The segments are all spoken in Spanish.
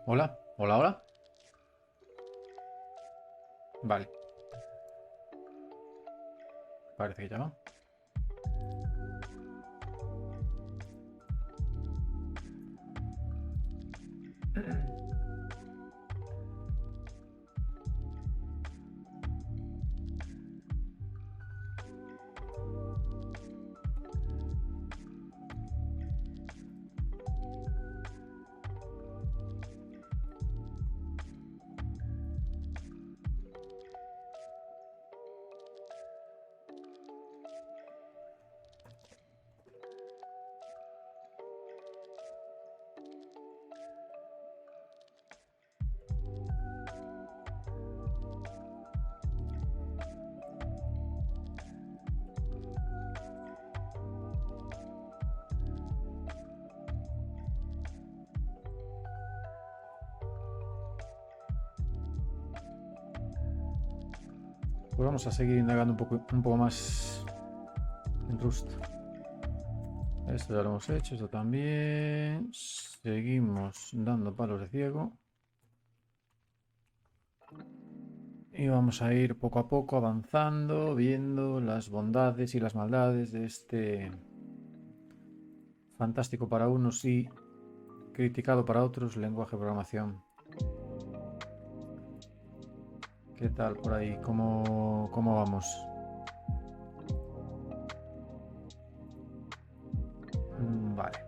Hola, hola, hola. Vale. Parece que ya va. Pues vamos a seguir indagando un poco más en Rust. Esto ya lo hemos hecho, esto también. Seguimos dando palos de ciego. Y vamos a ir poco a poco avanzando, viendo las bondades y las maldades de este fantástico para unos y criticado para otros lenguaje de programación. ¿Qué tal por ahí? ¿Cómo vamos? Vale.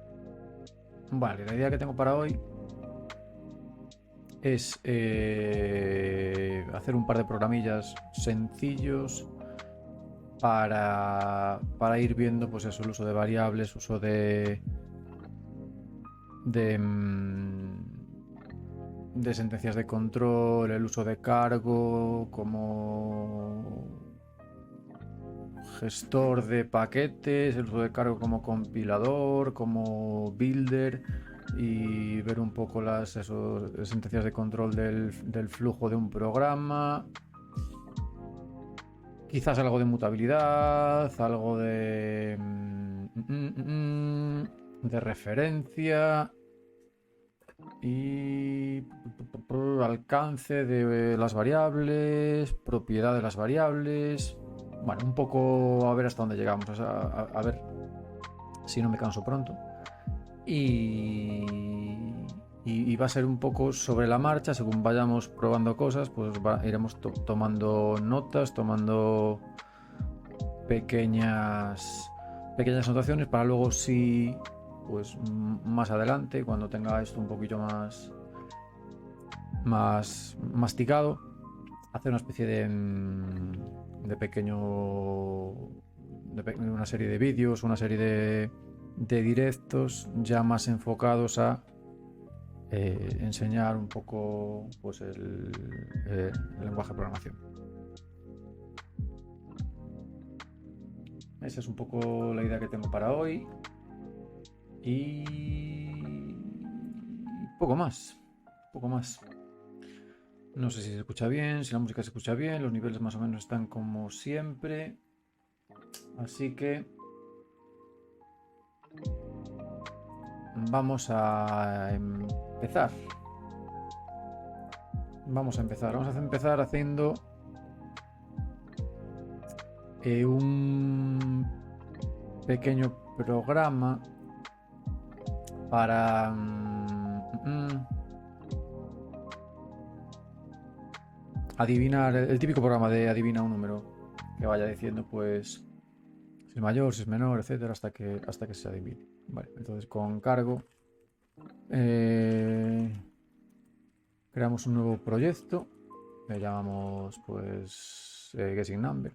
Vale, la idea que tengo para hoy es hacer un par de programillas sencillos para ir viendo pues eso, el uso de variables, uso de sentencias de control, el uso de cargo como gestor de paquetes, el uso de cargo como compilador, como builder, y ver un poco las sentencias de control del flujo de un programa. Quizás algo de mutabilidad, algo de referencia y alcance de las variables, propiedad de las variables. Bueno, un poco a ver hasta dónde llegamos, a ver si no me canso pronto. Y va a ser un poco sobre la marcha, según vayamos probando cosas, pues iremos tomando notas, tomando pequeñas anotaciones para luego sí, pues más adelante, cuando tenga esto un poquito más masticado, hacer una especie de pequeño, una serie de vídeos, una serie de directos ya más enfocados a enseñar un poco pues el lenguaje de programación. Esa es un poco la idea que tengo para hoy y poco más. No sé si se escucha bien, si la música se escucha bien, los niveles más o menos están como siempre, así que vamos a empezar. Vamos a empezar haciendo un pequeño programa para adivinar, el típico programa de adivina un número, que vaya diciendo pues si es mayor, si es menor, etcétera, hasta que se adivine. Vale, entonces con cargo creamos un nuevo proyecto, le llamamos pues guessing number,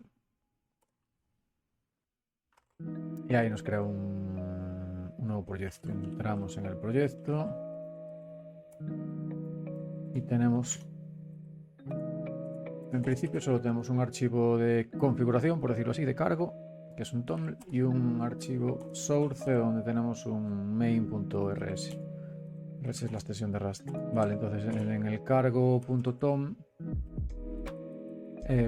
y ahí nos crea un nuevo proyecto. Entramos en el proyecto y tenemos, en principio solo tenemos un archivo de configuración, por decirlo así, de cargo, que es un toml, y un archivo source donde tenemos un main.rs. Rs es la extensión de Rust. Vale, entonces en el cargo.tom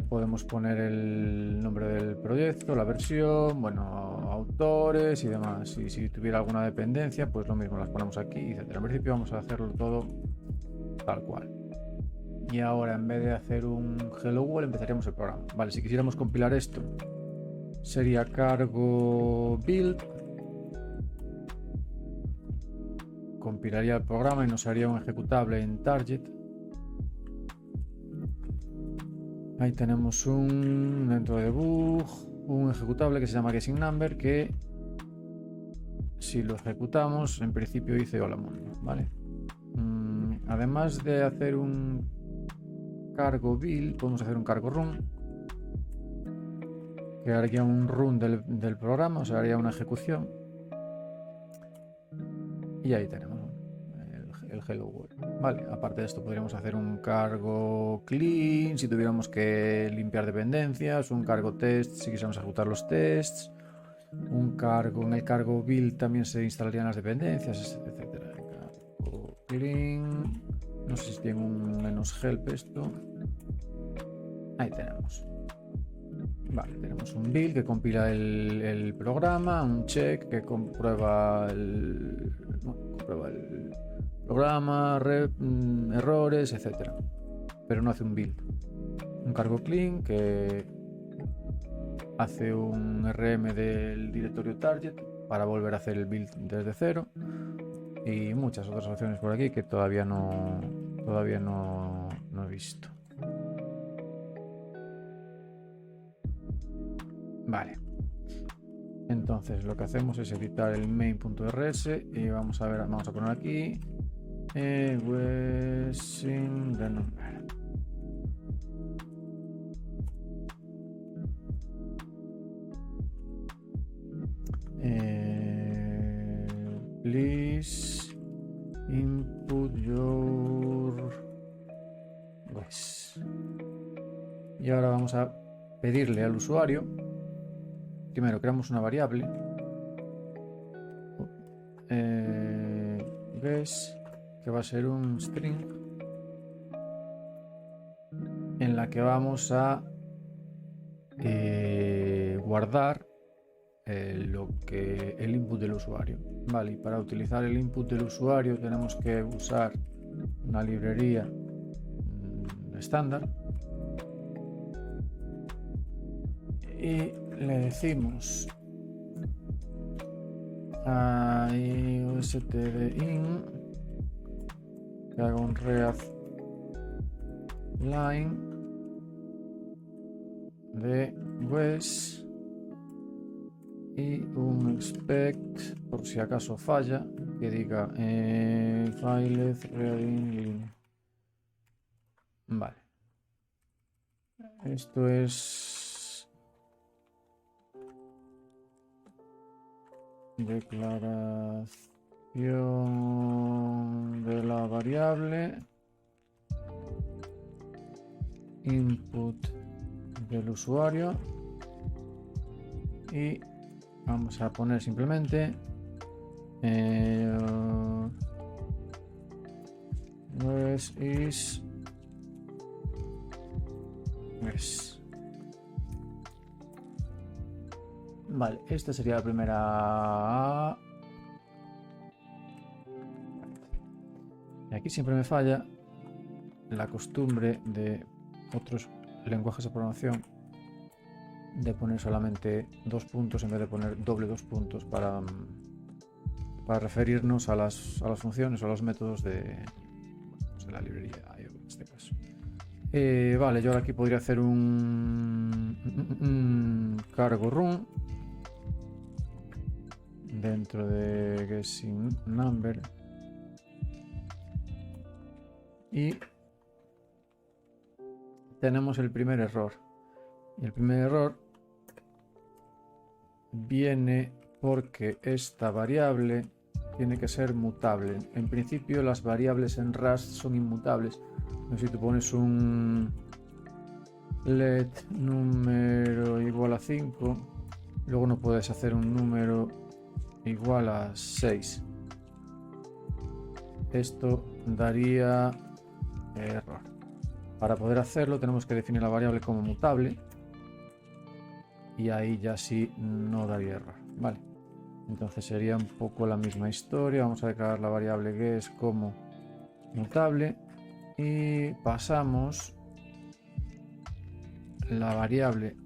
podemos poner el nombre del proyecto, la versión, bueno, autores y demás. Y si tuviera alguna dependencia, pues lo mismo, las ponemos aquí, etc. En principio vamos a hacerlo todo tal cual. Y ahora, en vez de hacer un hello world, empezaríamos el programa. Vale, si quisiéramos compilar esto, sería cargo build, compilaría el programa y nos haría un ejecutable en target. Ahí tenemos dentro de debug, un ejecutable que se llama guessing number, que si lo ejecutamos, en principio dice hola mundo, ¿vale? Además de hacer un cargo build, podemos hacer un cargo run, que haría un run del programa, o sea, haría una ejecución. Y ahí tenemos el hello world. Vale, aparte de esto podríamos hacer un cargo clean si tuviéramos que limpiar dependencias, un cargo test si quisiéramos ejecutar los tests, un cargo, en el cargo build también se instalarían las dependencias, etcétera. Cargo clean, no sé si tiene un -help esto. Ahí tenemos. Vale, tenemos un build que compila el programa, un check que comprueba el programa, errores, etcétera. Pero no hace un build. Un cargo clean que hace un RM del directorio target para volver a hacer el build desde cero. Y muchas otras opciones por aquí que todavía no he visto. Vale. Entonces lo que hacemos es editar el main.rs y vamos a poner aquí guessing the number. Please input your guess. Y ahora vamos a pedirle al usuario. Primero creamos una variable guess, que va a ser un string en la que vamos a guardar el input del usuario. Vale, y para utilizar el input del usuario tenemos que usar una librería estándar y le decimos a iostdin que haga un read line de guess y un expect por si acaso falla, que diga file reading línea. Vale. Esto es declaración de la variable, input del usuario, y vamos a poner simplemente is. Vale, esta sería la primera. Y aquí siempre me falla la costumbre de otros lenguajes de programación de poner solamente 2 puntos en vez de poner doble 2 puntos para referirnos a las funciones o a los métodos de la librería IO en este caso. Vale, yo ahora aquí podría hacer un cargo run dentro de getNumber y tenemos el primer error. Y el primer error viene porque esta variable tiene que ser mutable. En principio las variables en Rust son inmutables. Si tú pones un let número igual a 5, luego no puedes hacer un número igual a 6. Esto daría error. Para poder hacerlo tenemos que definir la variable como mutable y ahí ya sí no daría error. Vale, entonces sería un poco la misma historia. Vamos a declarar la variable guess como mutable y pasamos la variable.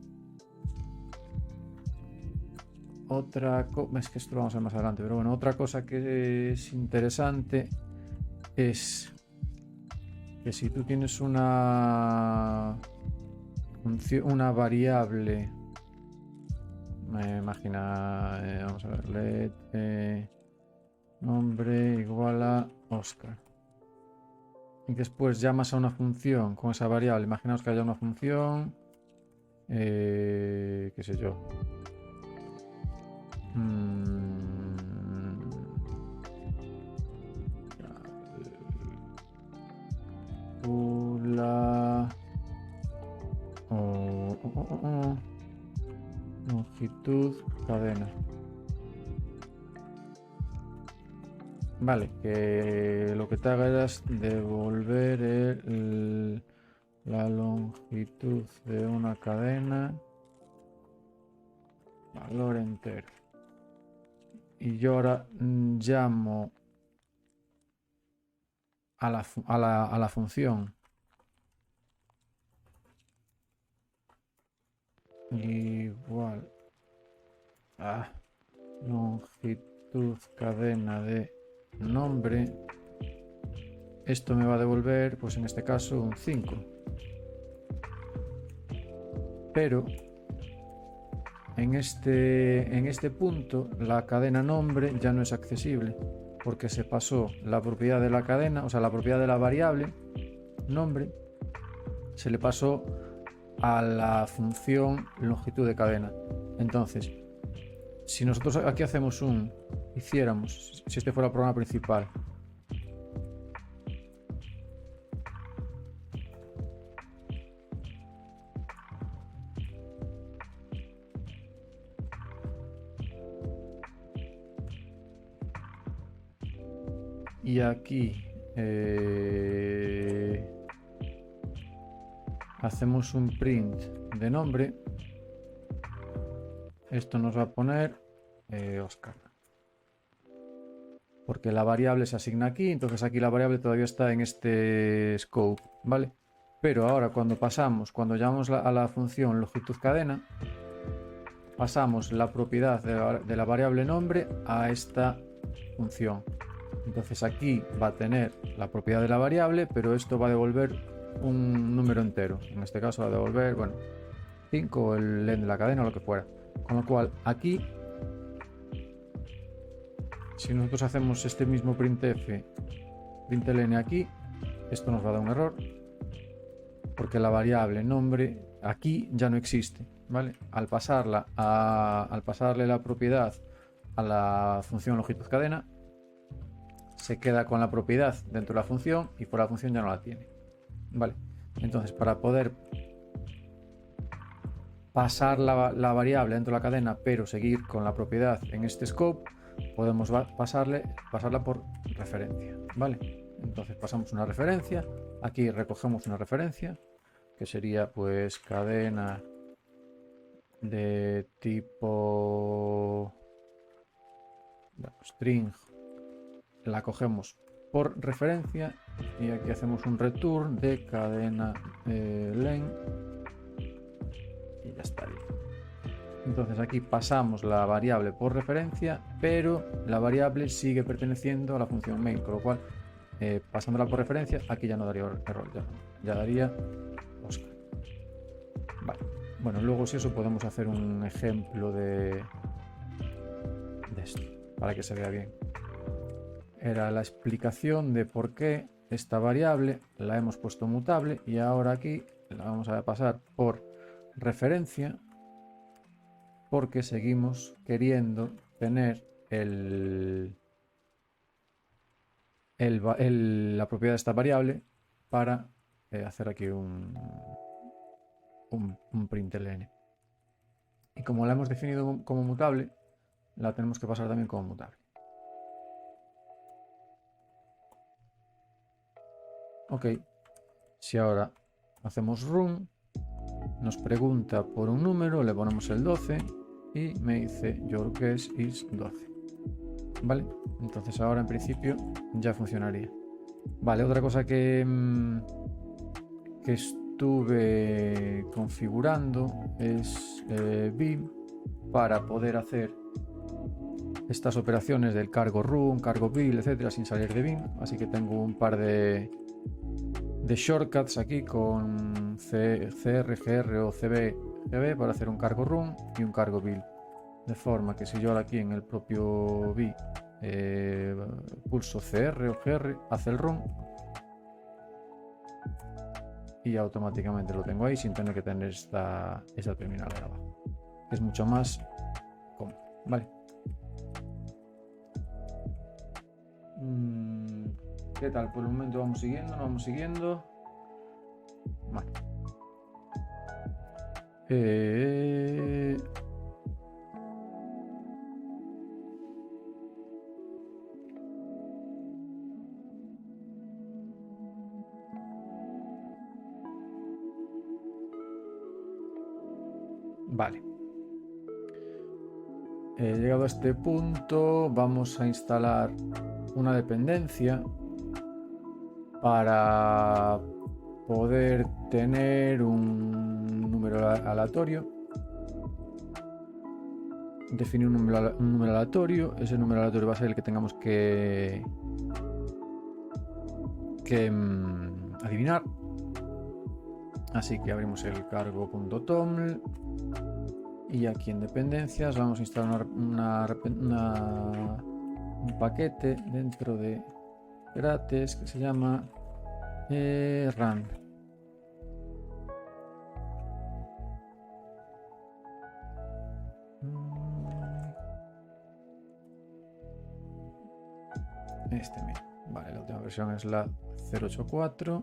Es que esto lo vamos a ver más adelante, pero bueno, otra cosa que es interesante es que si tú tienes una variable, imagina, vamos a ver, let nombre igual a Oscar, y después llamas a una función con esa variable. Imaginaos que haya una función, qué sé yo, longitud cadena. Vale, que lo que te haga es devolver la longitud de una cadena, valor entero. Y yo ahora llamo a la función igual a longitud cadena de nombre. Esto me va a devolver, pues en este caso, un 5. Pero en este punto la cadena nombre ya no es accesible porque se pasó la propiedad de la cadena, o sea, la propiedad de la variable nombre se le pasó a la función longitud de cadena. Entonces, si nosotros aquí hiciéramos, si este fuera el programa principal, y aquí hacemos un print de nombre, esto nos va a poner Oscar, porque la variable se asigna aquí. Entonces aquí la variable todavía está en este scope, ¿vale? Pero ahora cuando llamamos a la función longitud cadena, pasamos la propiedad de la variable nombre a esta función. Entonces aquí va a tener la propiedad de la variable, pero esto va a devolver un número entero. En este caso va a devolver, bueno, 5 o el len de la cadena o lo que fuera. Con lo cual aquí Si nosotros hacemos este mismo printf, println aquí, esto nos va a dar un error, porque la variable nombre aquí ya no existe, ¿vale? Al pasarle la propiedad a la función longitud cadena, se queda con la propiedad dentro de la función y por la función ya no la tiene, ¿vale? Entonces, para poder pasar la variable dentro de la cadena, pero seguir con la propiedad en este scope, podemos pasarla por referencia, ¿vale? Entonces pasamos una referencia, aquí recogemos una referencia, que sería pues cadena de tipo string, la cogemos por referencia y aquí hacemos un return de cadena len y ya estaría. Entonces aquí pasamos la variable por referencia, pero la variable sigue perteneciendo a la función main, con lo cual pasándola por referencia aquí ya no daría error, ya daría Oscar. Vale. Bueno, luego si eso podemos hacer un ejemplo de esto para que se vea bien. Era la explicación de por qué esta variable la hemos puesto mutable y ahora aquí la vamos a pasar por referencia, porque seguimos queriendo tener la propiedad de esta variable para hacer aquí un println. Y como la hemos definido como mutable, la tenemos que pasar también como mutable. Ok, si ahora hacemos run, nos pregunta por un número, le ponemos el 12 y me dice your guess is 12. Vale, entonces ahora en principio ya funcionaría. Vale, otra cosa que estuve configurando es Vim para poder hacer estas operaciones del cargo run, cargo build, etcétera, sin salir de Vim. Así que tengo un par de shortcuts aquí con CR, GR o CB para hacer un cargo run y un cargo build. De forma que si yo ahora aquí en el propio B pulso CR o GR, hace el run y automáticamente lo tengo ahí sin tener que tener esta terminal de abajo, que es mucho más cómodo, ¿vale? ¿Qué tal? Por el momento vamos siguiendo, no vamos siguiendo. Vale. Vale. Llegado a este punto, vamos a instalar una dependencia para poder tener un número aleatorio. Definir un número aleatorio. Ese número aleatorio va a ser el que tengamos que adivinar. Así que abrimos el cargo.toml y aquí en dependencias vamos a instalar un paquete dentro de Grates que se llama run. Este mismo. Vale, la última versión es la 084.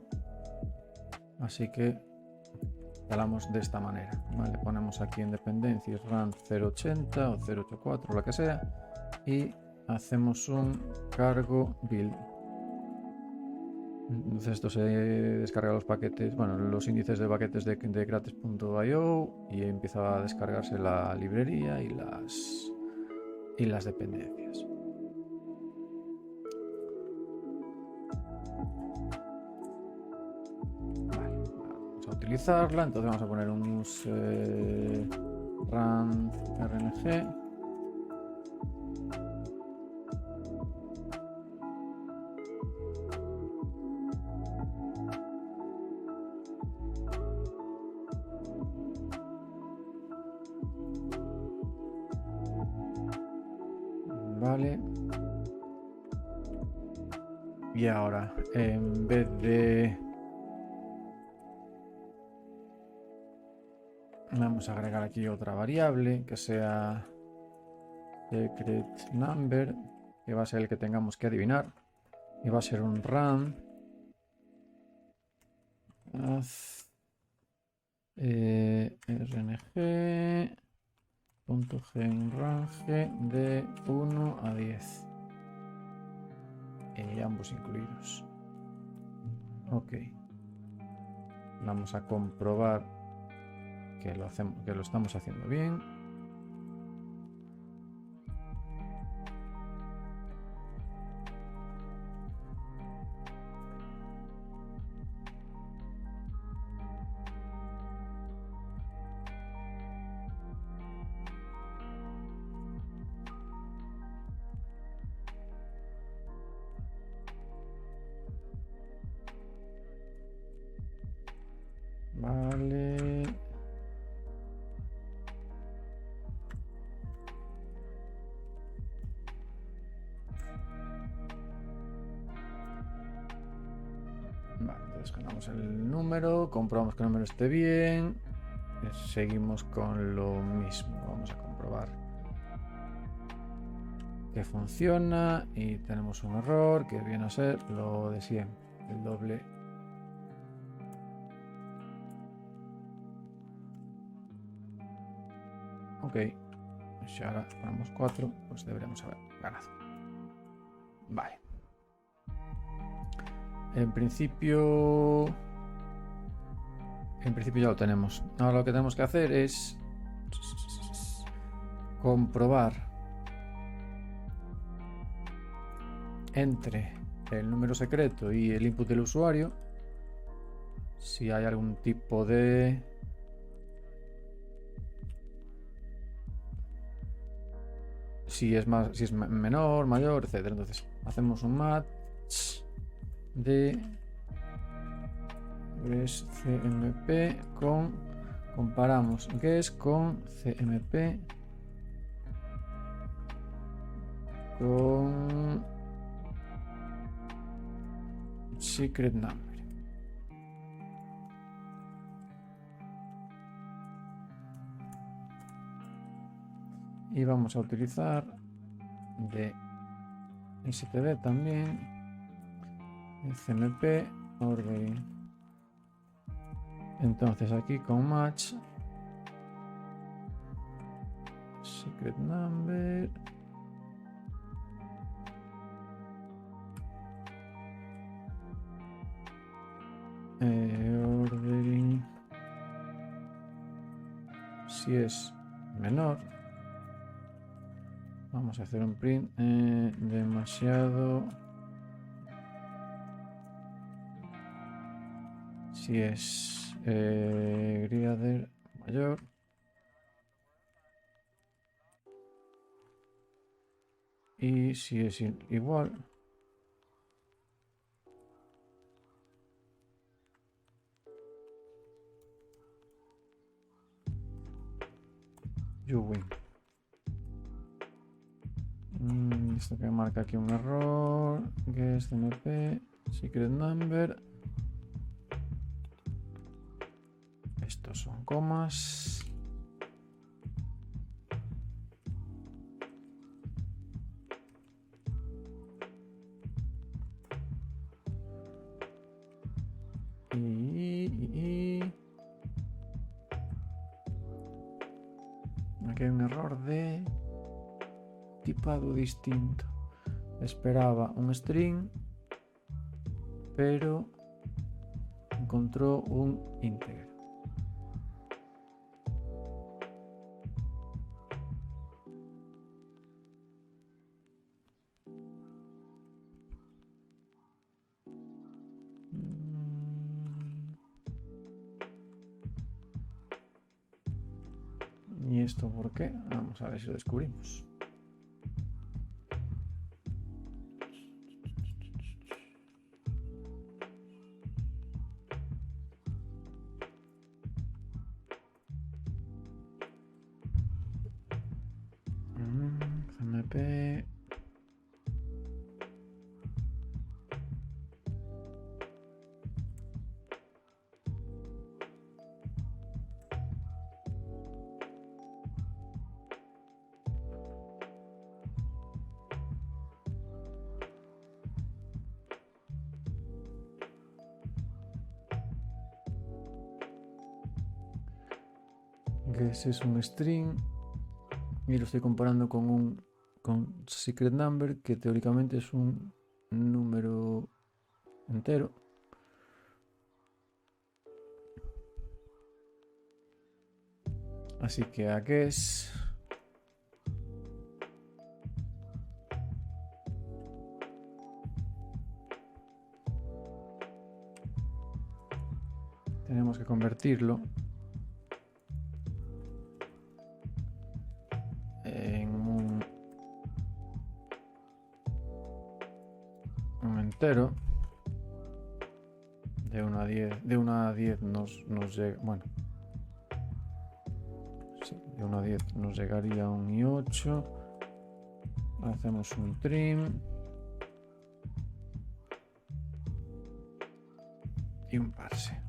Así que instalamos de esta manera. Vale, ponemos aquí en dependencias run 080 o 084, la que sea, y hacemos un cargo build. Entonces esto se descarga los paquetes, bueno, los índices de paquetes de gratis.io y empieza a descargarse la librería y las dependencias. Vale, vamos a utilizarla, entonces vamos a poner un run rng. Vale, Y ahora, en vez de... Vamos a agregar aquí otra variable que sea secret number, que va a ser el que tengamos que adivinar. Y va a ser un run. Haz rng.genrange de 1 a 10. Y ambos incluidos. Ok. Vamos a comprobar que lo estamos haciendo bien. Vale. Vale, entonces ganamos el número, comprobamos que el número esté bien. Seguimos con lo mismo. Vamos a comprobar que funciona y tenemos un error que viene a ser lo de siempre, el doble. Ok, si ahora ponemos 4, pues deberíamos haber ganado. Vale. En principio ya lo tenemos. Ahora lo que tenemos que hacer es comprobar entre el número secreto y el input del usuario si hay algún tipo de... Si es menor, mayor, etc. Entonces hacemos un match de CMP con... Comparamos guess con CMP con secret number. Y vamos a utilizar de STB también CMP ordering. Entonces aquí con match secret number ordering, si es menor vamos a hacer un print demasiado, si es greater mayor y si es igual you win. Esto que marca aquí un error, que es CMP secret number, estos son comas. Y aquí hay un error de tipado distinto. Esperaba un string, pero encontró un integer. ¿Y esto por qué? Vamos a ver si lo descubrimos. CMP Guess es un string y lo estoy comparando con secret number, que teóricamente es un número entero. Así que a guess tenemos que convertirlo en un entero. De 1 a 10. De 1 a 10 nos llega. Bueno. Sí, de 1 a 10 nos llegaría un i8. Hacemos un trim. Y un parse.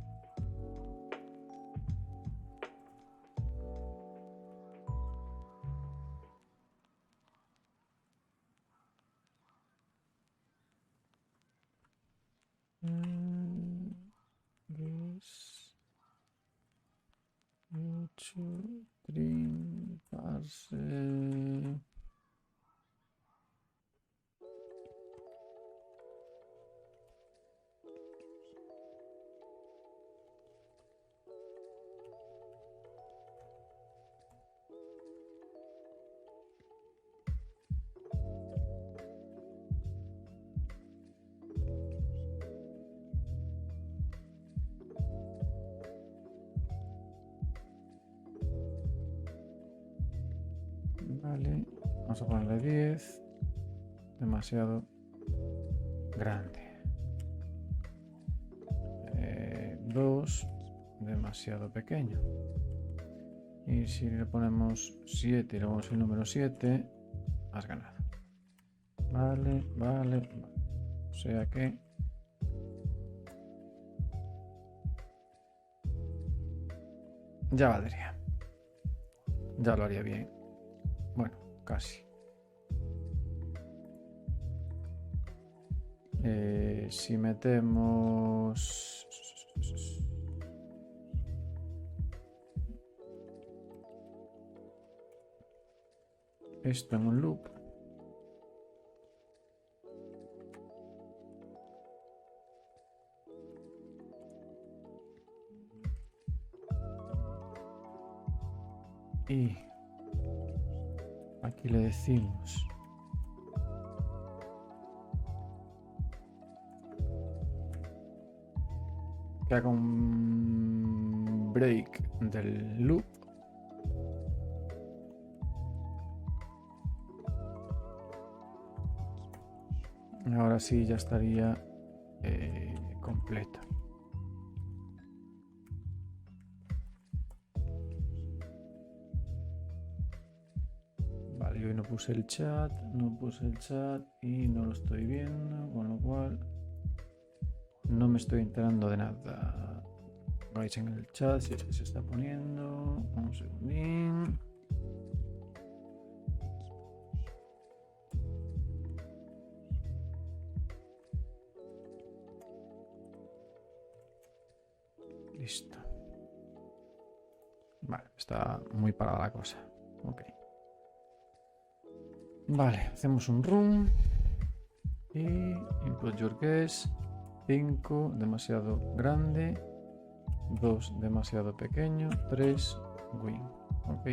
Trim, parse. Vale, vamos a ponerle 10. Demasiado grande. 2, demasiado pequeño. Y si le ponemos 7 y luego el número 7, has ganado. Vale, vale, vale. O sea que ya valdría. Ya lo haría bien. Bueno, casi. Si metemos esto en un loop, y aquí le decimos que haga un break del loop, ahora sí ya estaría completo. Vale, hoy no puse el chat y no lo estoy viendo, con lo cual no me estoy enterando de nada. Vais en el chat si es que se está poniendo. Un segundín. Listo. Vale, está muy parada la cosa. Ok. Vale, hacemos un run. Y input your guess. 5, demasiado grande. 2, demasiado pequeño. 3, win. Ok.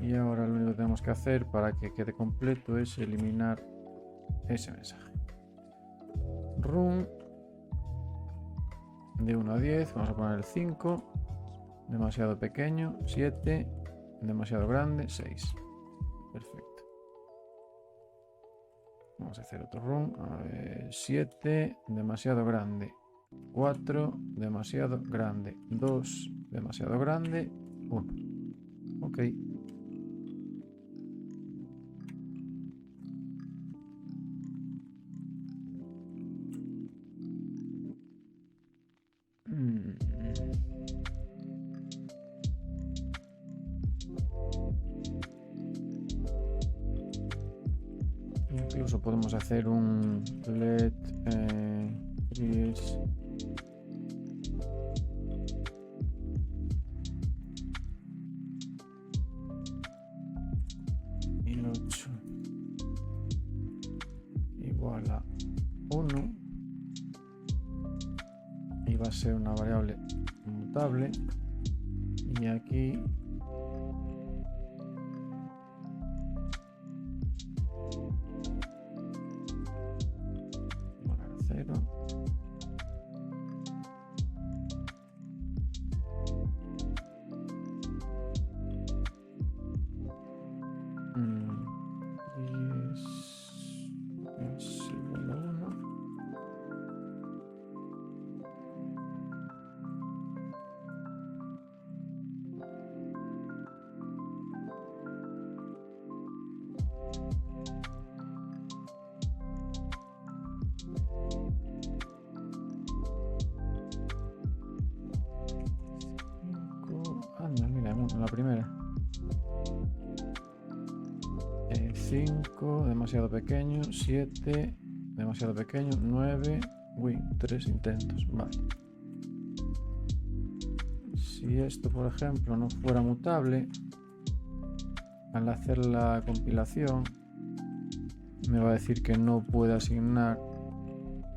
Y ahora lo único que tenemos que hacer para que quede completo es eliminar ese mensaje. Run. De 1 a 10, vamos a poner el 5. Demasiado pequeño. 7. Demasiado grande. 6. Perfecto. Vamos a hacer otro run. A ver, 7, demasiado grande. 4, demasiado grande. 2, demasiado grande. 1. Ok. Incluso podemos hacer un let 1 y va a ser una variable mutable, y aquí poner 0. Es igual a 1. Anda, mira, en la primera. 5, demasiado pequeño. 7, demasiado pequeño. 9, uy, 3 intentos. Vale. Si esto, por ejemplo, no fuera mutable, al hacer la compilación, me va a decir que no puede asignar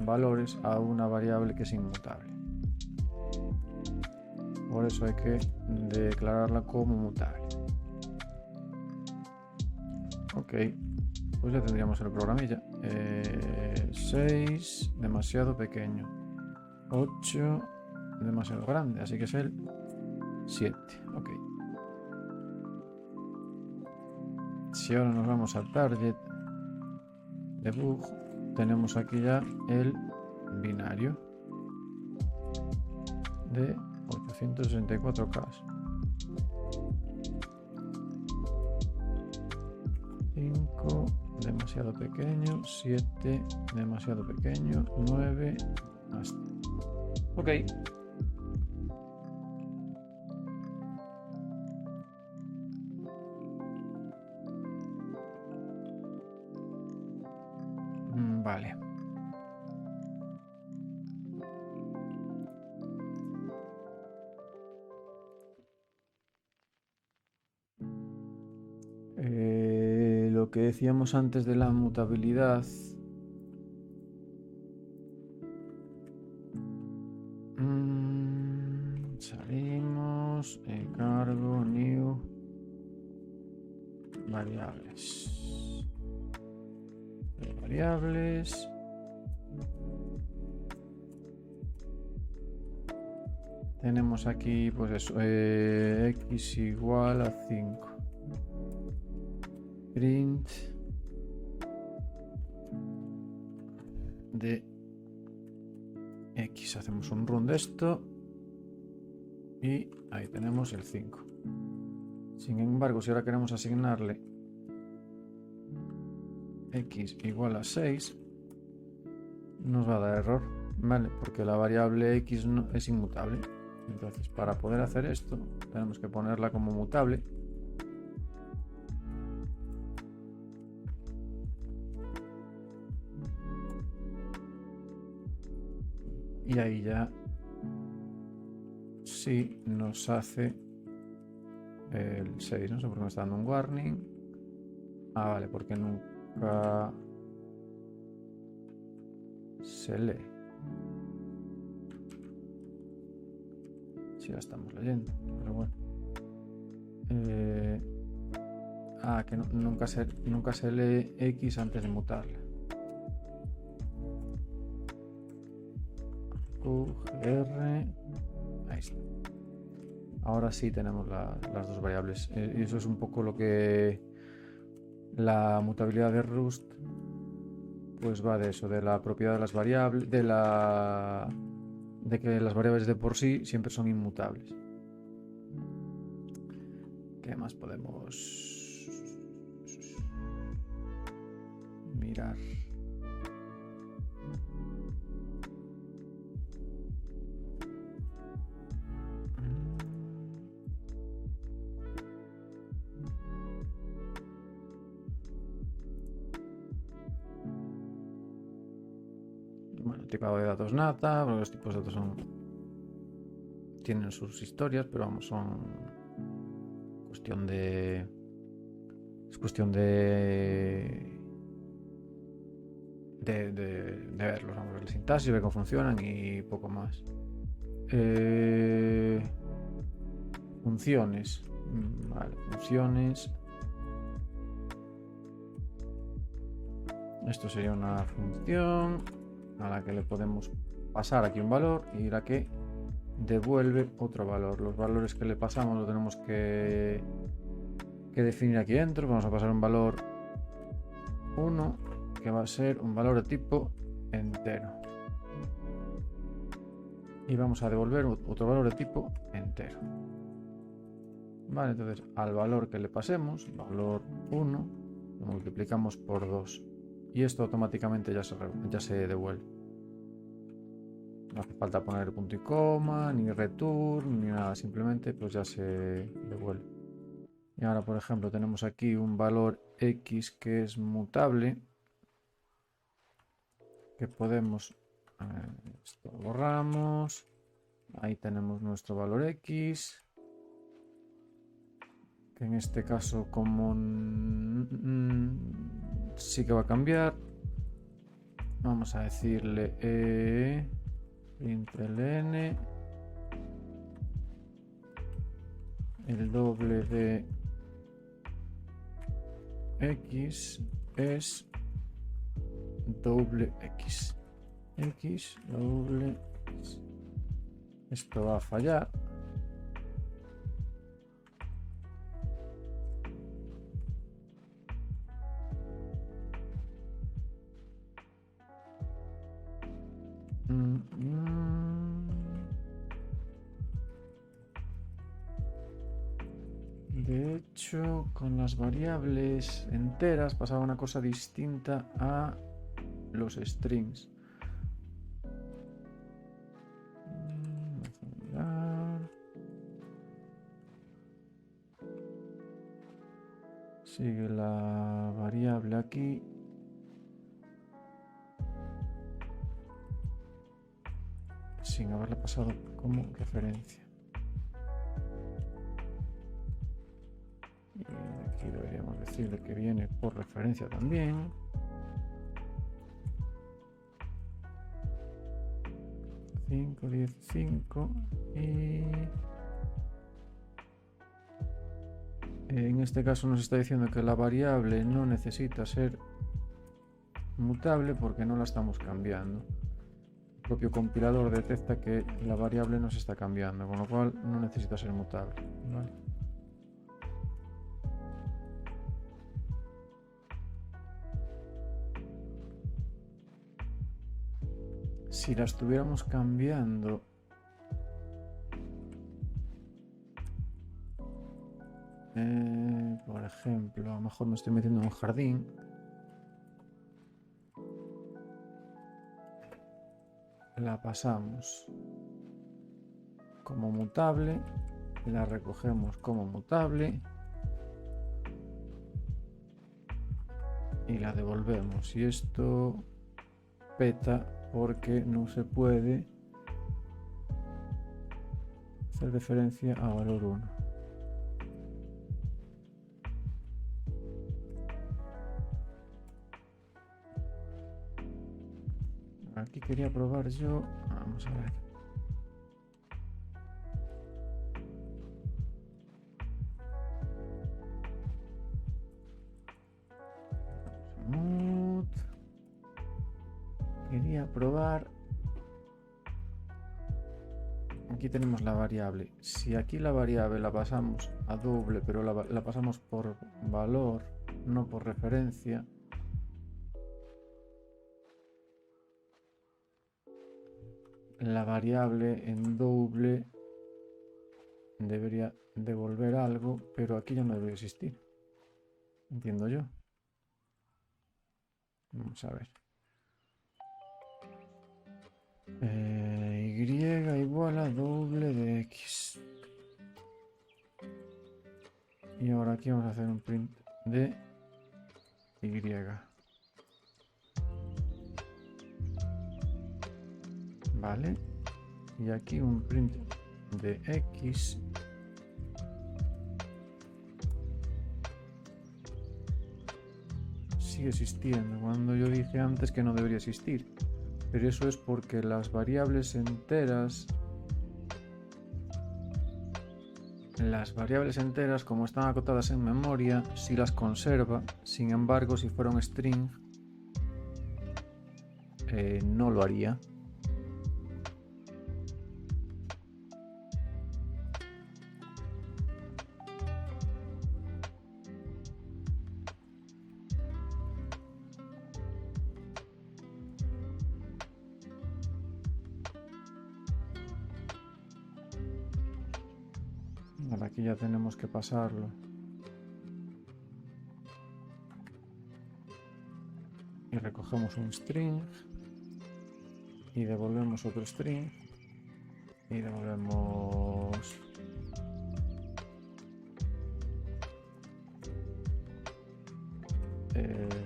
valores a una variable que es inmutable. Por eso hay que declararla como mutable. Ok, pues ya tendríamos el programilla. 6, demasiado pequeño. 8, demasiado grande, así que es el 7. Ok. Si ahora nos vamos al target debug, tenemos aquí ya el binario de 864K. 5, demasiado pequeño. 7, demasiado pequeño. 9, hasta. Ok. Vale. Lo que decíamos antes de la mutabilidad. Salimos, cargo, new, variables. Variables. Tenemos aquí, pues eso, x igual a 5. Print de x. Hacemos un run de esto y ahí tenemos el 5. Sin embargo, si ahora queremos asignarle x igual a 6, nos va a dar error, ¿vale? Porque la variable x no, es inmutable. Entonces, para poder hacer esto, tenemos que ponerla como mutable. Y ahí ya sí nos hace el 6. No sé por qué me está dando un warning. Ah, vale, porque nunca se lee. Sí, la estamos leyendo, pero bueno. Que nunca se lee x antes de mutarla. QGR. Ahí está. Ahora sí tenemos las dos variables. Y eso es un poco lo que la mutabilidad de Rust pues va de eso, de la propiedad de las variables, de que las variables de por sí siempre son inmutables. ¿Qué más podemos mirar? Bueno, tipado de datos nata, porque los tipos de datos tienen sus historias, pero vamos, son cuestión de... Es cuestión de de verlos. Vamos a ver la sintaxis, ver cómo funcionan y poco más. Funciones. Vale, funciones. Esto sería una función a la que le podemos pasar aquí un valor y la que devuelve otro valor. Los valores que le pasamos lo tenemos que definir aquí dentro. Vamos a pasar un valor 1 que va a ser un valor de tipo entero. Y vamos a devolver otro valor de tipo entero. Vale, entonces al valor que le pasemos, valor 1, lo multiplicamos por 2. Y esto automáticamente ya se devuelve. No hace falta poner punto y coma, ni return, ni nada. Simplemente pues ya se devuelve. Y ahora, por ejemplo, tenemos aquí un valor X que es mutable. Que podemos... esto lo borramos. Ahí tenemos nuestro valor X. Que en este caso como sí que va a cambiar. Vamos a decirle println el doble de X es doble X. X doble X. Esto va a fallar. De hecho, con las variables enteras pasaba una cosa distinta a los strings. Vamos a mirar. Sigue la variable aquí. Sin haberla pasado como referencia. Y aquí deberíamos decirle que viene por referencia también. Cinco, 10, 5 y en este caso nos está diciendo que la variable no necesita ser mutable porque no la estamos cambiando. El propio compilador detecta que la variable no se está cambiando, con lo cual no necesita ser mutable, ¿vale? Si la estuviéramos cambiando, por ejemplo, a lo mejor me estoy metiendo en un jardín. La pasamos como mutable, la recogemos como mutable y la devolvemos. Y esto peta porque no se puede hacer referencia a valor 1. Aquí quería probar yo. Vamos a ver. Quería probar. Aquí tenemos la variable. Si aquí la variable la pasamos a doble, pero la pasamos por valor, no por referencia. La variable en doble debería devolver algo, pero aquí ya no debe existir. Entiendo yo. Vamos a ver. Y igual a doble de X. Y ahora aquí vamos a hacer un print de Y. Vale. Y aquí un print de X. sigue existiendo, cuando yo dije antes que no debería existir. Pero eso es porque las variables enteras, como están acotadas en memoria, sí las conserva. Sin embargo, si fuera un string, no lo haría. Ahora aquí ya tenemos que pasarlo. Y recogemos un string. Y devolvemos otro string. Y devolvemos...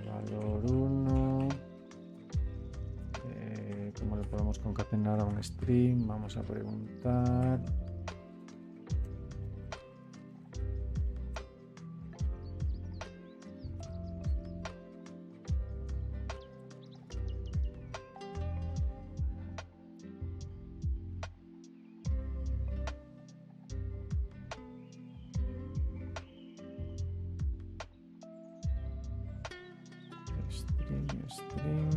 valor 1. ¿Cómo le podemos concatenar a un string? Vamos a preguntar. String.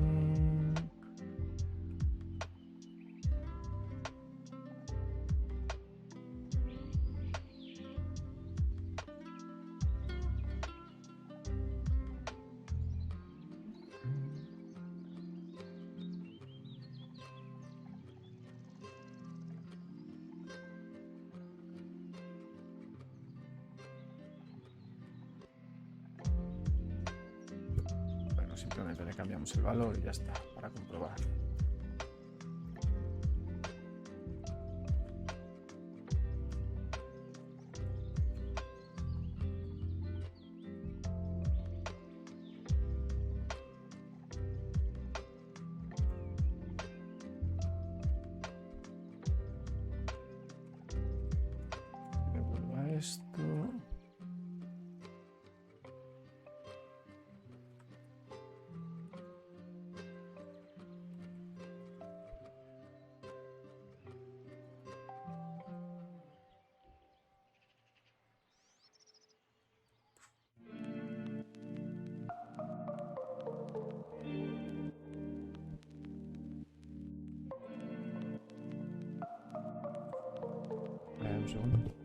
Bueno, simplemente le cambiamos el valor y ya está, para comprobar. Devuelvo a esto. Un segundo.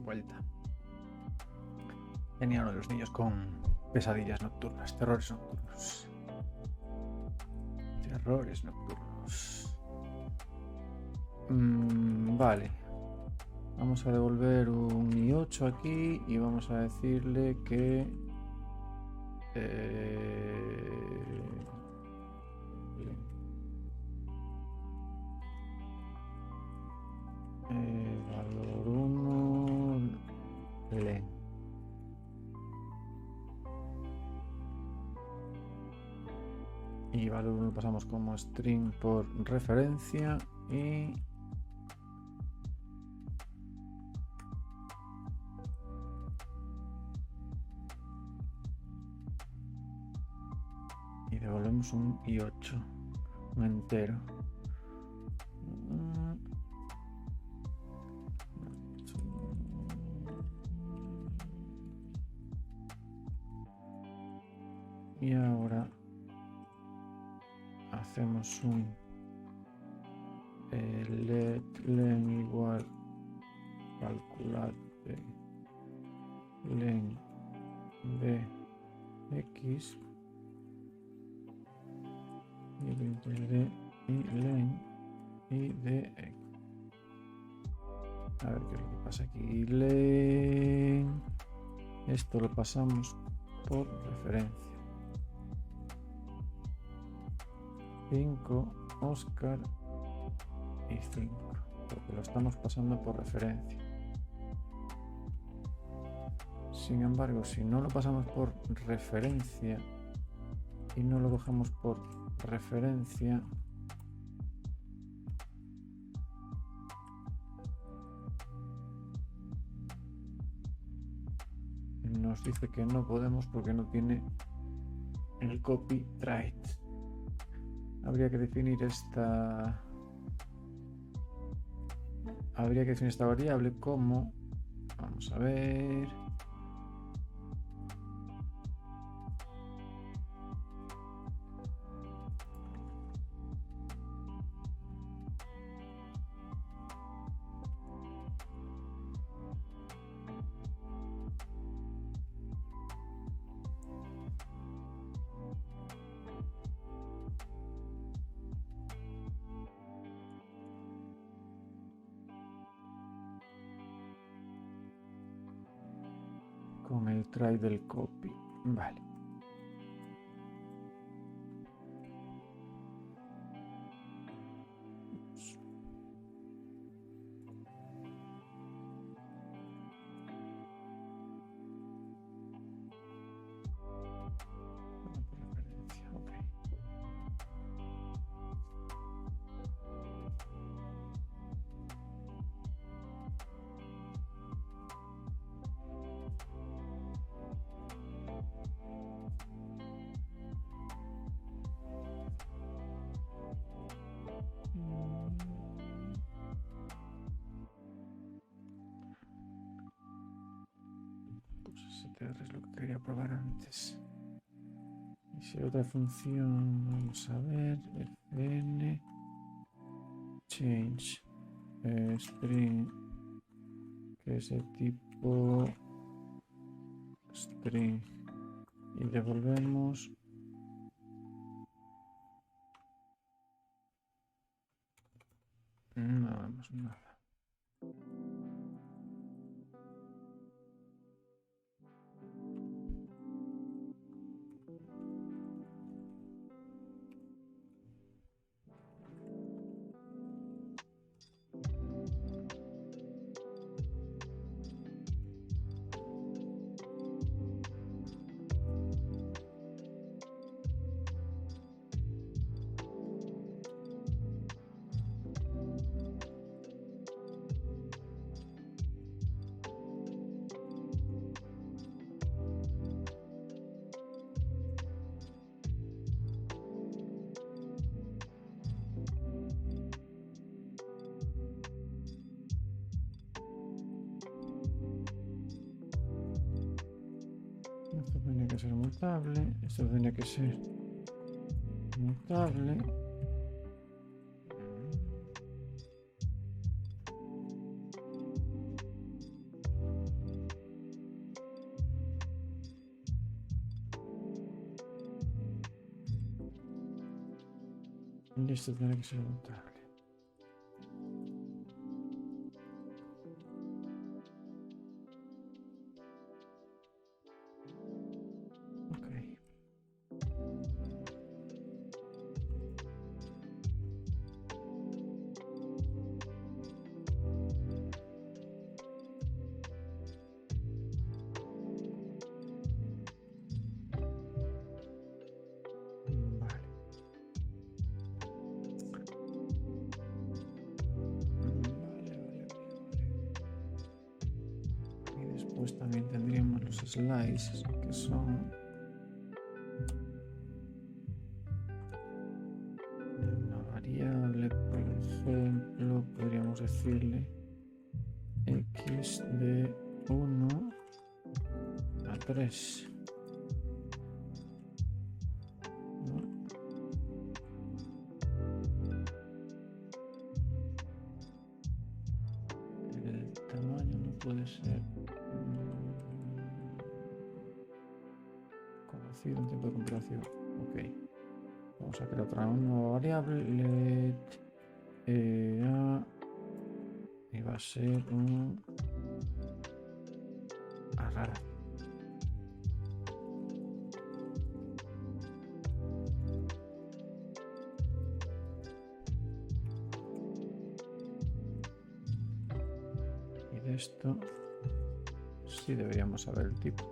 Vuelta. Tenía uno de los niños con pesadillas nocturnas, terrores nocturnos. Terrores nocturnos. Vale. Vamos a devolver un i8 aquí y vamos a decirle que... valor 1 len. Y valor 1 lo pasamos como string por referencia y devolvemos un i8, un entero. Y ahora hacemos un let len igual calculate len de x y de y len y de x. A ver qué es lo que pasa aquí. Len, esto lo pasamos por referencia. 5 Oscar y 5, porque lo estamos pasando por referencia. Sin embargo, si no lo pasamos por referencia y no lo cogemos por referencia, nos dice que no podemos porque no tiene el copyright. Habría que definir esta variable como, vamos a ver, con el try del copy. Vale. Es lo que quería probar antes. Y si otra función, vamos a ver, fn change string, que es el tipo string y devolvemos. No vemos nada. Esto tenía que ser mutable, esto tenía que ser mutable. Y esto tiene que ser mutable. Ok. Vale. Y después también tendríamos los slices, que son una variable, por ejemplo, podríamos decirle x de 1 a 3. El tamaño no puede ser conocido en tiempo de compilación. Ok. Vamos a crear otra nueva variable, let y va a ser un array. Y de esto sí deberíamos saber el tipo.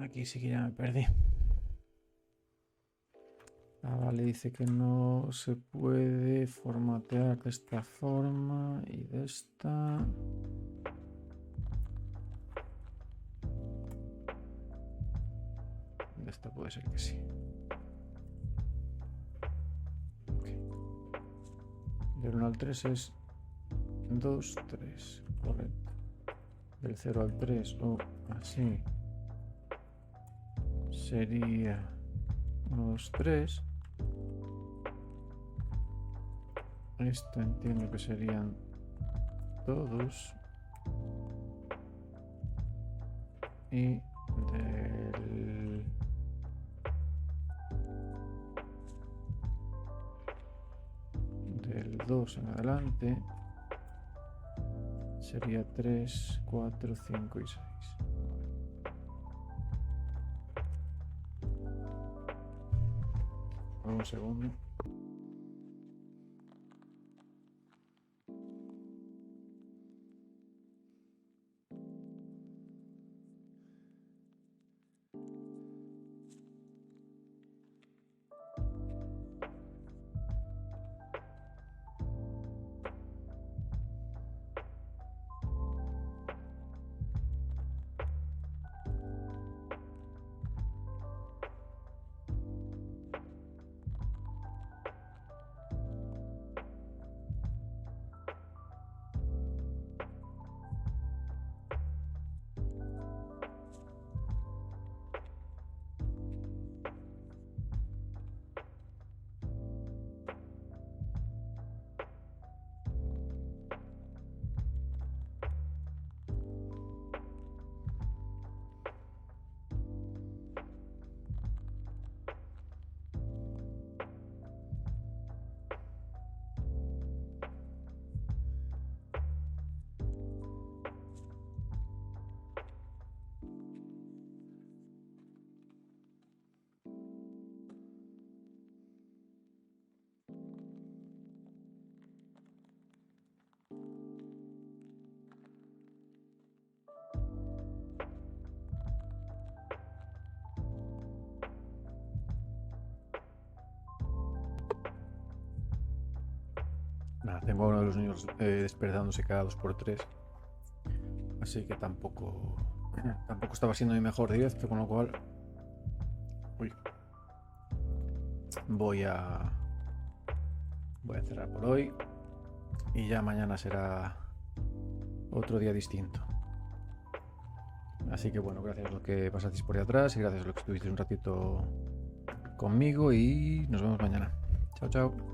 Aquí sí que ya me perdí. Ah, vale, dice que no se puede formatear de esta forma y de esta. De esta puede ser que sí. Okay. Del 1 al 3 es 2, 3, correcto. Del 0 al 3 o así sería 1, 2, 3. Esto entiendo que serían todos. Y del 2 en adelante sería 3, 4, 5 y 6. Un segundo. Nada, tengo a uno de los niños despertándose cada 2 por 3. Así que tampoco estaba siendo mi mejor directo, con lo cual voy a cerrar por hoy y ya mañana será otro día distinto. Así que bueno, gracias a los que pasasteis por ahí atrás y gracias a los que estuvisteis un ratito conmigo y nos vemos mañana. Chao, chao.